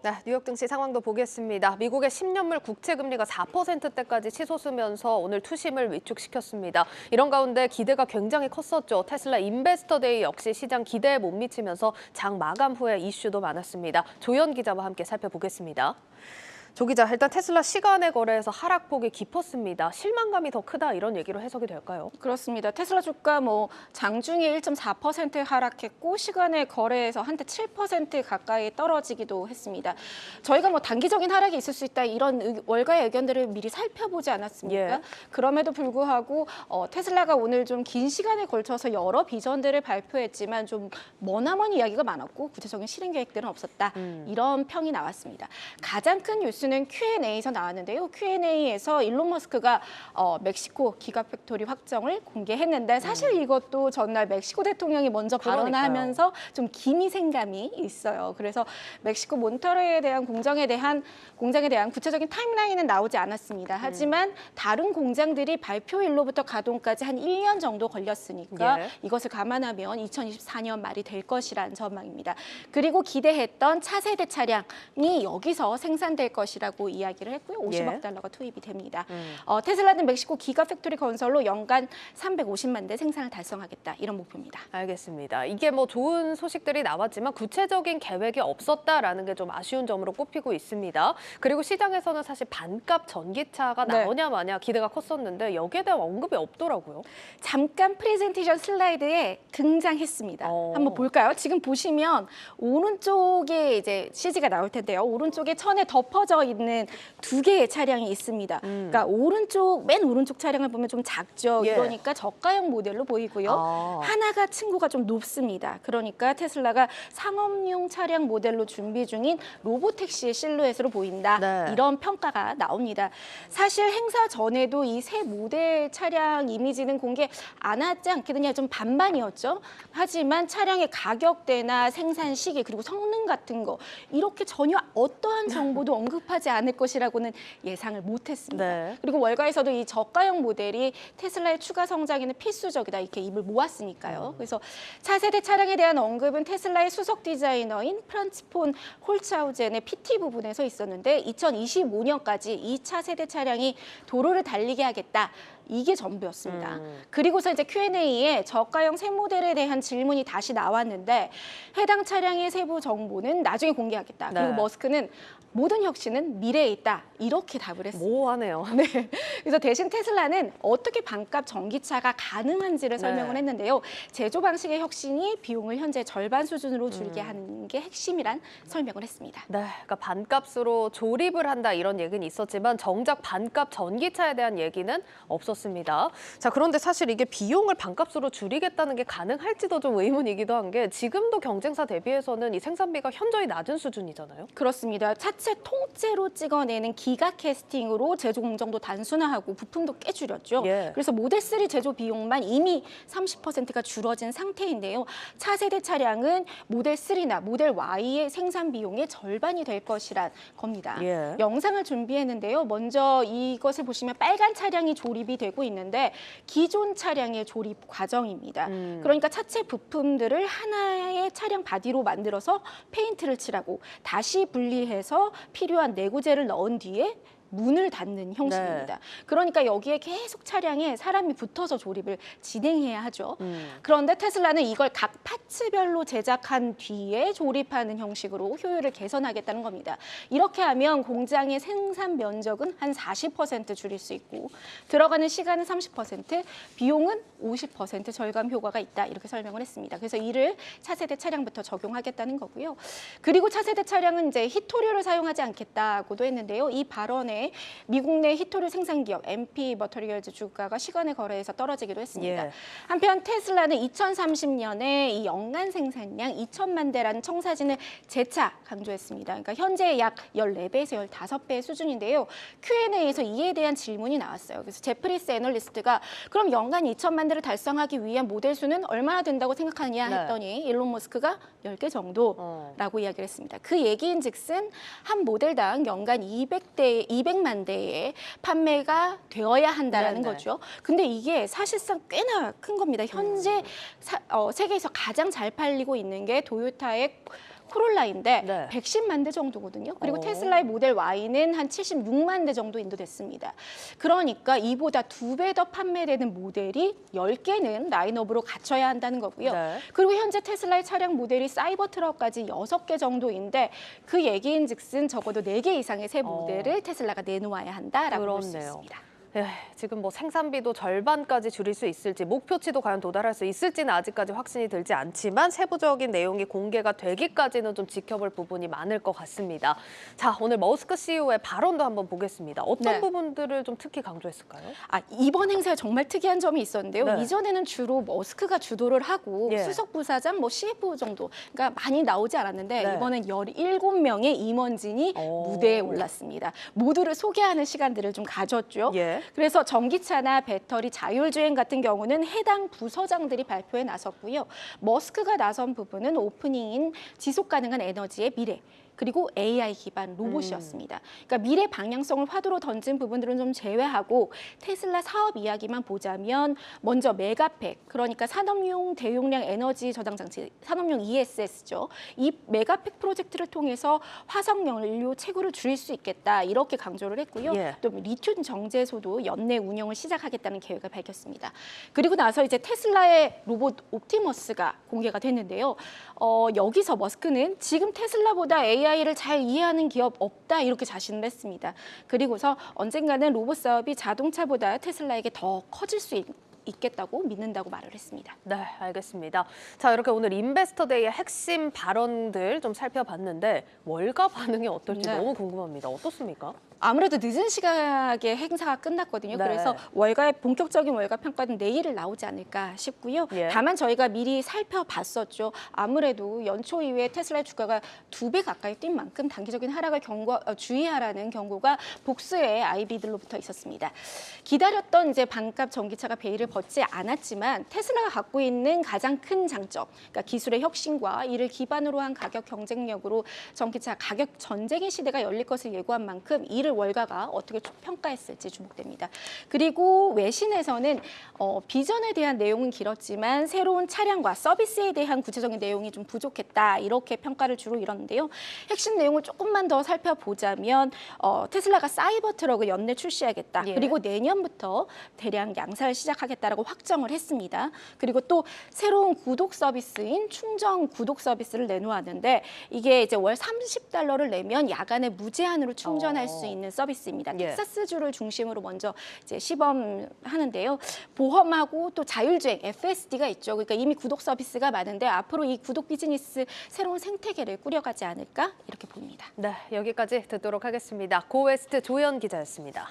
네, 뉴욕 증시 상황도 보겠습니다. 미국의 10년물 국채 금리가 4%대까지 치솟으면서 오늘 투심을 위축시켰습니다. 이런 가운데 기대가 굉장히 컸었죠. 테슬라 인베스터 데이 역시 시장 기대에 못 미치면서 장 마감 후에 이슈도 많았습니다. 조연 기자와 함께 살펴보겠습니다. 조 기자, 일단 테슬라 시간의 거래에서 하락폭이 깊었습니다. 실망감이 더 크다 이런 얘기로 해석이 될까요? 그렇습니다. 테슬라 주가 장중에 1.4% 하락했고 시간의 거래에서 한때 7% 가까이 떨어지기도 했습니다. 저희가 단기적인 하락이 있을 수 있다 이런 월가의 의견들을 미리 살펴보지 않았습니까? 예. 그럼에도 불구하고 테슬라가 오늘 좀 긴 시간에 걸쳐서 여러 비전들을 발표했지만 좀 머나먼 이야기가 많았고 구체적인 실행 계획들은 없었다. 이런 평이 나왔습니다. 가장 큰 뉴스는 Q&A에서 나왔는데요. Q&A에서 일론 머스크가 멕시코 기가팩토리 확정을 공개했는데 사실 이것도 전날 멕시코 대통령이 먼저 발언하면서 좀 기미생감이 있어요. 그래서 멕시코 몬터레이에 대한 공장에 대한 구체적인 타임라인은 나오지 않았습니다. 하지만 다른 공장들이 발표일로부터 가동까지 한 1년 정도 걸렸으니까 예. 이것을 감안하면 2024년 말이 될 것이라는 전망입니다. 그리고 기대했던 차세대 차량이 여기서 생산될 것이라고 이야기를 했고요. 50억 달러가 투입이 됩니다. 테슬라는 멕시코 기가팩토리 건설로 연간 350만 대 생산을 달성하겠다. 이런 목표입니다. 알겠습니다. 이게 좋은 소식들이 나왔지만 구체적인 계획이 없었다라는 게 좀 아쉬운 점으로 꼽히고 있습니다. 그리고 시장에서는 사실 반값 전기차가 나오냐 마냐 기대가 컸었는데 여기에 대한 언급이 없더라고요. 잠깐 프레젠테이션 슬라이드에 등장했습니다. 한번 볼까요? 지금 보시면 오른쪽에 이제 CG가 나올 텐데요. 오른쪽에 천에 덮어져 있는 두 개의 차량이 있습니다. 그러니까 맨 오른쪽 차량을 보면 좀 작죠. 예. 그러니까 저가형 모델로 보이고요. 하나가 층고가 좀 높습니다. 그러니까 테슬라가 상업용 차량 모델로 준비 중인 로보택시의 실루엣으로 보인다. 네. 이런 평가가 나옵니다. 사실 행사 전에도 이 새 모델 차량 이미지는 공개 안 하지 않겠느냐 좀 반반이었죠. 하지만 차량의 가격대나 생산 시기 그리고 성능 같은 거 이렇게 전혀 어떠한 정보도 언급하지 않을 것이라고는 예상을 못했습니다. 네. 그리고 월가에서도 이 저가형 모델이 테슬라의 추가 성장에는 필수적이다 이렇게 입을 모았으니까요. 그래서 차세대 차량에 대한 언급은 테슬라의 수석 디자이너인 프란츠 폰 홀츠하우젠의 PT 부분에서 있었는데 2025년까지 이 차세대 차량이 도로를 달리게 하겠다. 이게 전부였습니다. 그리고서 이제 Q&A에 저가형 새 모델에 대한 질문이 다시 나왔는데 해당 차량의 세부 정보는 나중에 공개하겠다. 네. 그리고 머스크는 모든 혁신은 미래에 있다. 이렇게 답을 했습니다. 모호하네요. 네. 그래서 대신 테슬라는 어떻게 반값 전기차가 가능한지를 설명을 했는데요. 제조 방식의 혁신이 비용을 현재 절반 수준으로 줄게 하는 게 핵심이란 설명을 했습니다. 네, 그러니까 반값으로 조립을 한다 이런 얘기는 있었지만 정작 반값 전기차에 대한 얘기는 없었습니다. 자, 그런데 사실 이게 비용을 반값으로 줄이겠다는 게 가능할지도 좀 의문이기도 한 게 지금도 경쟁사 대비해서는 이 생산비가 현저히 낮은 수준이잖아요. 그렇습니다. 차체 통째로 찍어내는 기가 캐스팅으로 제조 공정도 단순화하고 부품도 꽤 줄였죠. 예. 그래서 모델 3 제조 비용만 이미 30%가 줄어진 상태인데요. 차세대 차량은 모델 3나 모델 Y의 생산 비용의 절반이 될 것이란 겁니다. 예. 영상을 준비했는데요. 먼저 이것을 보시면 빨간 차량이 조립이 되고 있는데 기존 차량의 조립 과정입니다. 그러니까 차체 부품들을 하나의 차량 바디로 만들어서 페인트를 칠하고 다시 분리해서 필요한 내구재를 넣은 뒤에 문을 닫는 형식입니다. 그러니까 여기에 계속 차량에 사람이 붙어서 조립을 진행해야 하죠. 그런데 테슬라는 이걸 각 파츠별로 제작한 뒤에 조립하는 형식으로 효율을 개선하겠다는 겁니다. 이렇게 하면 공장의 생산 면적은 한 40% 줄일 수 있고 들어가는 시간은 30%, 비용은 50% 절감 효과가 있다. 이렇게 설명을 했습니다. 그래서 이를 차세대 차량부터 적용하겠다는 거고요. 그리고 차세대 차량은 이제 히토류를 사용하지 않겠다고도 했는데요. 이 발언에 미국 내 히토류 생산 기업 MP 머터리얼즈 주가가 시간의 거래에서 떨어지기도 했습니다. 예. 한편 테슬라는 2030년에 이 연간 생산량 2천만 대라는 청사진을 재차 강조했습니다. 그러니까 현재 약 14배에서 15배 수준인데요. Q&A에서 이에 대한 질문이 나왔어요. 그래서 제프리스 애널리스트가 그럼 연간 2천만 대를 달성하기 위한 모델 수는 얼마나 된다고 생각하느냐 했더니 일론 머스크가 10개 정도라고 이야기를 했습니다. 그 얘기인즉슨 한 모델당 연간 200만 대의 판매가 되어야 한다라는 거죠. 근데 이게 사실상 꽤나 큰 겁니다. 현재 세계에서 가장 잘 팔리고 있는 게 도요타의 코롤라인데 네. 110만 대 정도거든요. 그리고 오. 테슬라의 모델 Y는 한 76만 대 정도 인도됐습니다. 그러니까 이보다 2배 더 판매되는 모델이 10개는 라인업으로 갖춰야 한다는 거고요. 네. 그리고 현재 테슬라의 차량 모델이 사이버 트럭까지 6개 정도인데 그 얘기인즉슨 적어도 4개 이상의 새 모델을 테슬라가 내놓아야 한다라고 볼 수 그렇네요. 있습니다. 예, 지금 뭐 생산비도 절반까지 줄일 수 있을지 목표치도 과연 도달할 수 있을지는 아직까지 확신이 들지 않지만 세부적인 내용이 공개가 되기까지는 좀 지켜볼 부분이 많을 것 같습니다. 자, 오늘 머스크 CEO의 발언도 한번 보겠습니다. 어떤 네. 부분들을 좀 특히 강조했을까요? 이번 행사에 정말 특이한 점이 있었는데요. 네. 이전에는 주로 머스크가 주도를 하고 예. 수석 부사장, CFO 정도 그러니까 많이 나오지 않았는데 네. 이번엔 17명의 임원진이 오. 무대에 올랐습니다. 모두를 소개하는 시간들을 좀 가졌죠. 예. 그래서 전기차나 배터리, 자율주행 같은 경우는 해당 부서장들이 발표에 나섰고요. 머스크가 나선 부분은 오프닝인 지속 가능한 에너지의 미래, 그리고 AI 기반 로봇이었습니다. 그러니까 미래 방향성을 화두로 던진 부분들은 좀 제외하고 테슬라 사업 이야기만 보자면 먼저 메가팩, 그러니까 산업용 대용량 에너지 저장 장치, 산업용 ESS죠. 이 메가팩 프로젝트를 통해서 화석 연료 채굴을 줄일 수 있겠다 이렇게 강조를 했고요. 예. 또 리튬 정제소도 연내 운영을 시작하겠다는 계획을 밝혔습니다. 그리고 나서 이제 테슬라의 로봇 옵티머스가 공개가 됐는데요. 여기서 머스크는 지금 테슬라보다 AI를 잘 이해하는 기업 없다 이렇게 자신을 했습니다. 그리고서 언젠가는 로봇 사업이 자동차보다 테슬라에게 더 커질 수 있겠다고 믿는다고 말을 했습니다. 네, 알겠습니다. 자, 이렇게 오늘 인베스터데이의 핵심 발언들 좀 살펴봤는데 월가 반응이 어떨지 네. 너무 궁금합니다. 어떻습니까? 아무래도 늦은 시각에 행사가 끝났거든요. 네. 그래서 월가의 본격적인 월가 평가는 내일 나오지 않을까 싶고요. 예. 다만 저희가 미리 살펴봤었죠. 아무래도 연초 이후에 테슬라의 주가가 2배 가까이 뛴 만큼 단기적인 하락을 주의하라는 경고가 복수의 IB들로부터 있었습니다. 기다렸던 이제 반값 전기차가 베일을 벗지 않았지만 테슬라가 갖고 있는 가장 큰 장점, 그러니까 기술의 혁신과 이를 기반으로 한 가격 경쟁력으로 전기차 가격 전쟁의 시대가 열릴 것을 예고한 만큼 이를 월가가 어떻게 평가했을지 주목됩니다. 그리고 외신에서는 비전에 대한 내용은 길었지만 새로운 차량과 서비스에 대한 구체적인 내용이 좀 부족했다 이렇게 평가를 주로 이뤘는데요. 핵심 내용을 조금만 더 살펴보자면 테슬라가 사이버 트럭을 연내 출시하겠다. 예. 그리고 내년부터 대량 양산을 시작하겠다라고 확정을 했습니다. 그리고 또 새로운 구독 서비스인 충전 구독 서비스를 내놓았는데 이게 이제 월 $30를 내면 야간에 무제한으로 충전할 수 있는 서비스입니다. 예. 텍사스주를 중심으로 먼저 이제 시범하는데요. 보험하고 또 자율주행 FSD가 있죠. 그러니까 이미 구독 서비스가 많은데 앞으로 이 구독 비즈니스 새로운 생태계를 꾸려가지 않을까 이렇게 봅니다. 네, 여기까지 듣도록 하겠습니다. 고웨스트 조연 기자였습니다.